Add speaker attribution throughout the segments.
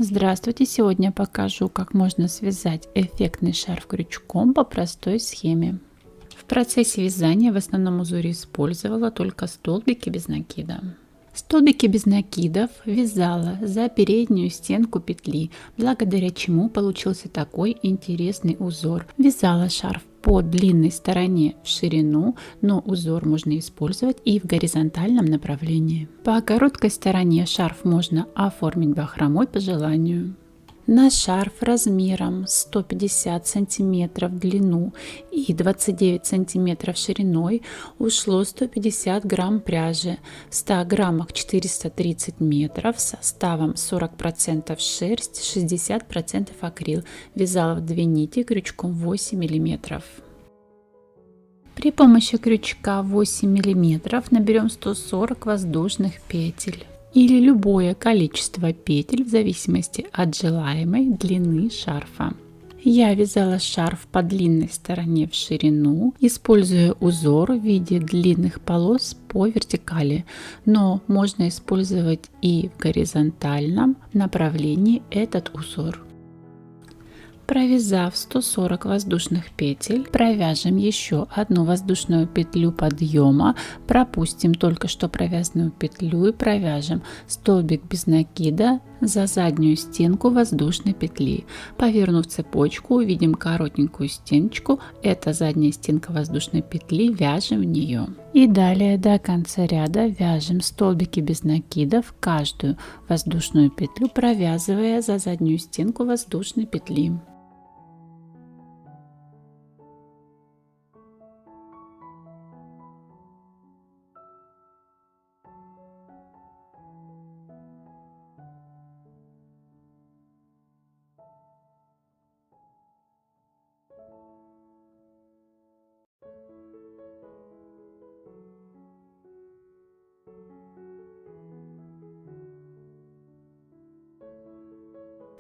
Speaker 1: Здравствуйте! Сегодня покажу, как можно связать эффектный шарф крючком по простой схеме. В процессе вязания в основном узоре использовала только столбики без накида. Столбики без накидов вязала за переднюю стенку петли, благодаря чему получился такой интересный узор. Вязала шарф по длинной стороне в ширину, но узор можно использовать и в горизонтальном направлении. По короткой стороне шарф можно оформить бахромой по желанию. На шарф размером 150 сантиметров в длину и 29 сантиметров шириной ушло 150 грамм пряжи. В 100 граммах 430 метров, составом 40% шерсть, 60% акрил. Вязала в 2 нити крючком 8 миллиметров. При помощи крючка 8 миллиметров наберем 140 воздушных петель или любое количество петель в зависимости от желаемой длины шарфа. Я вязала шарф по длинной стороне в ширину, используя узор в виде длинных полос по вертикали, но можно использовать и в горизонтальном направлении этот узор. Провязав 140 воздушных петель, провяжем еще одну воздушную петлю подъема, пропустим только что провязанную петлю и провяжем столбик без накида за заднюю стенку воздушной петли. Повернув цепочку, увидим коротенькую стеночку, это задняя стенка воздушной петли, вяжем в нее. И далее до конца ряда вяжем столбики без накидов, каждую воздушную петлю провязывая за заднюю стенку воздушной петли.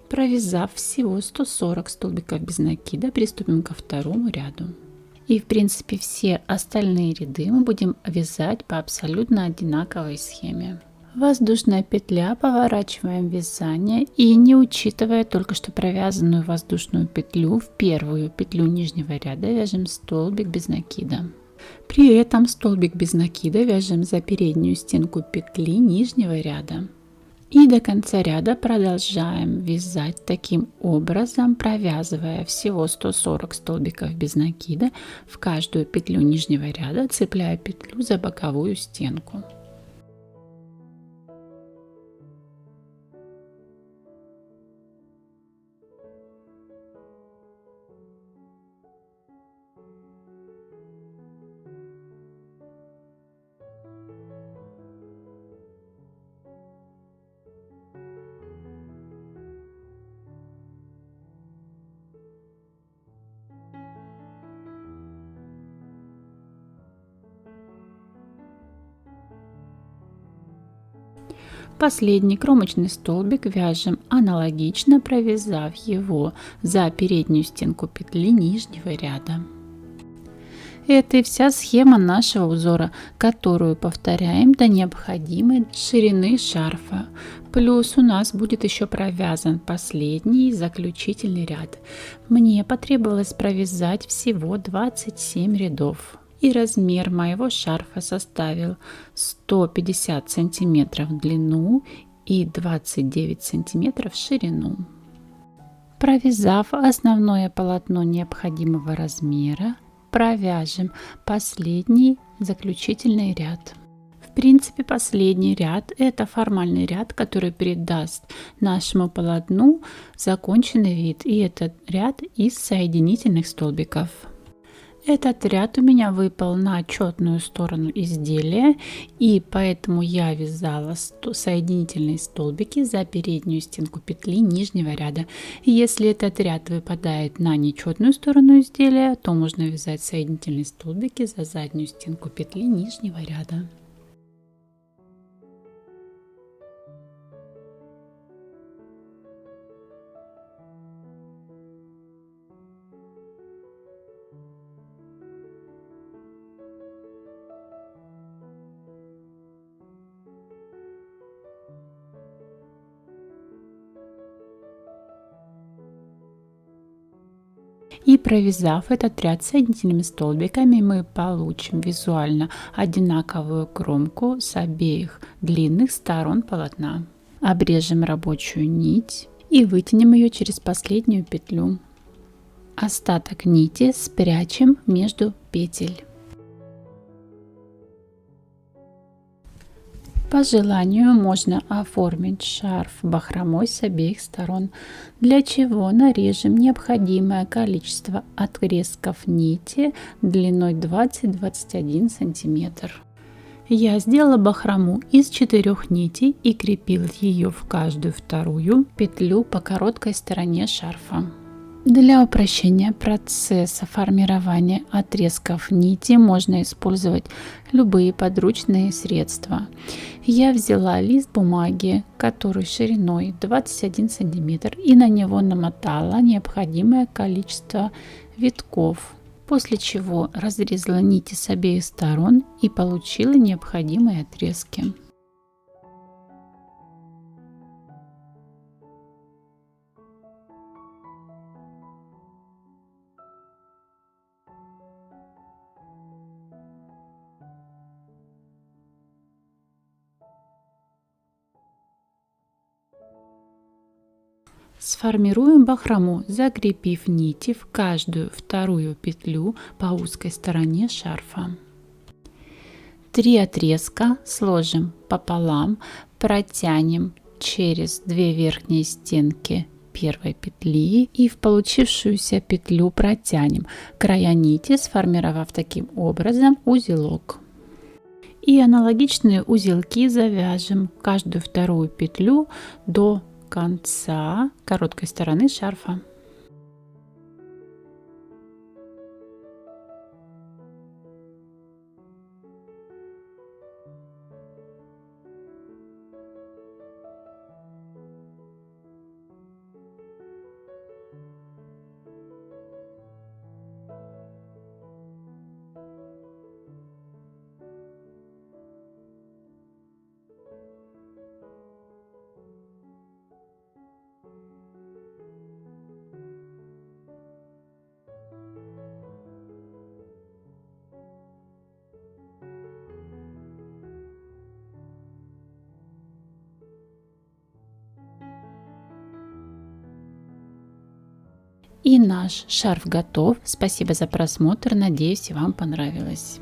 Speaker 1: Провязав всего 140 столбиков без накида, приступим ко второму ряду. И в принципе все остальные ряды мы будем вязать по абсолютно одинаковой схеме. Воздушная петля, поворачиваем вязание и, не учитывая только что провязанную воздушную петлю, в первую петлю нижнего ряда вяжем столбик без накида. При этом столбик без накида вяжем за переднюю стенку петли нижнего ряда. И до конца ряда продолжаем вязать таким образом, провязывая всего 140 столбиков без накида в каждую петлю нижнего ряда, цепляя петлю за боковую стенку. Последний кромочный столбик вяжем аналогично, провязав его за переднюю стенку петли нижнего ряда. Это и вся схема нашего узора, которую повторяем до необходимой ширины шарфа. Плюс у нас будет еще провязан последний заключительный ряд. Мне потребовалось провязать всего 27 рядов. И размер моего шарфа составил 150 сантиметров в длину и 29 сантиметров в ширину. Провязав основное полотно необходимого размера, провяжем последний заключительный ряд. В принципе, последний ряд – это формальный ряд, который придаст нашему полотну законченный вид, и этот ряд из соединительных столбиков. Этот ряд у меня выпал на четную сторону изделия, и поэтому я вязала соединительные столбики за переднюю стенку петли нижнего ряда. И если этот ряд выпадает на нечетную сторону изделия, то можно вязать соединительные столбики за заднюю стенку петли нижнего ряда. И провязав этот ряд соединительными столбиками, мы получим визуально одинаковую кромку с обеих длинных сторон полотна. Обрежем рабочую нить и вытянем ее через последнюю петлю. Остаток нити спрячем между петель. По желанию можно оформить шарф бахромой с обеих сторон, для чего нарежем необходимое количество отрезков нити длиной 20-21 см. Я сделала бахрому из 4 нитей и крепила ее в каждую вторую петлю по короткой стороне шарфа. Для упрощения процесса формирования отрезков нити можно использовать любые подручные средства. Я взяла лист бумаги, который шириной 21 см, и на него намотала необходимое количество витков, после чего разрезала нити с обеих сторон и получила необходимые отрезки. Сформируем бахрому, закрепив нити в каждую вторую петлю по узкой стороне шарфа. 3 отрезка сложим пополам, протянем через 2 верхние стенки первой петли и в получившуюся петлю протянем края нити, сформировав таким образом узелок. И аналогичные узелки завяжем в каждую вторую петлю до конца короткой стороны шарфа. И наш шарф готов. Спасибо за просмотр. Надеюсь, вам понравилось.